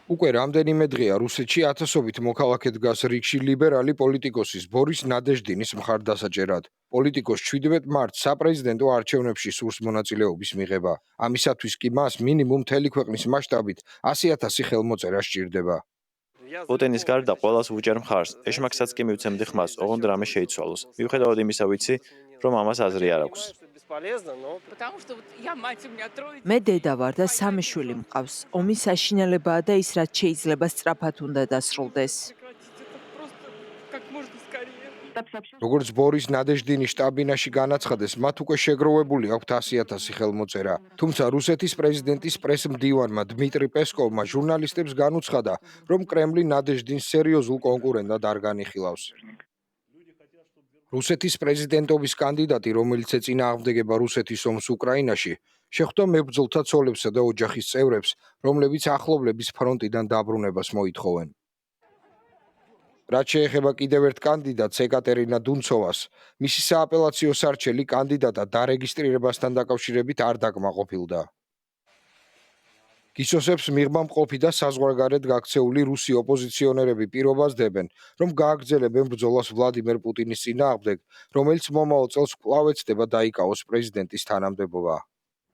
უკვე რამდენიმე დღეა რუსეთში ათასობით მოქალაქე დგას რიგში ლიბერალი პოლიტიკოსის ბორის ნადეჟდინის მხარდასაჭერად. პოლიტიკოს 17 მარტს საპრეზიდენტო არჩევნებში სურს მონაწილეობის მიღება. ამისათვის კი მას მინიმუმ მთელი ქვეყნის მასშტაბით 100,000 ხელმოწერა სჭირდება. პუტინის გარდა ყველას ვუჭერ მხარს, ეშმაკსაც კი მივცემდი ხმას, ოღონდ რამე შეიცვალოს. მიუხედავად იმისა ვიცი, რომ ამას აზრი არ აქვს. მე დედა ვარ და 3 შვილი მყავს. ომი საშინელებაა და ის რაც შეიძლება სწრაფად უნდა დასრულდეს. როგორც ბორის ნადეჟდინის შტაბ-ბინაში განაცხადეს, მათ უკვე შეგროვებული აქვთ 100,000 ხელმოწერა. თუმცა რუსეთის პრეზიდენტის პრეს-მდივანმა დმიტრი პესკოვმა ჟურნალისტებს განუცხადა, რომ კრემლი ნადეჟდინს სერიოზულ კონკურენტად არ განიხილავს. რუსეთის პრეზიდენტობის კანდიდატი, რომელიც ეწინააღმდეგება რუსეთის ომს უკრაინაში, შეხვდა მებრძოლთა ცოლებსა და ოჯახის წევრებს, რომლებიც ახლობლების ფრონტიდან დაბრუნებას მოითხოვენ. რაც შეეხება კიდევ ერთ კანდიდატს ეკატერინა დუნცოვას, მისი სააპელაციო სარჩელი კანდიდატად დარეგისტრირებასთან დაკავშირებით არ დაკმაყოფილდა. გისოსებს მიღმა მყოფი და საზღვარგარეთ გაქცეული რუსი ოპოზიციონერები პირობას დებენ, რომ გააგრძელებენ ბრძოლას ვლადიმერ პუტინის წინააღმდეგ, რომელიც მომავალ წელს კვლავ ეცდება დაიკავოს პრეზიდენტის თანამდებობა.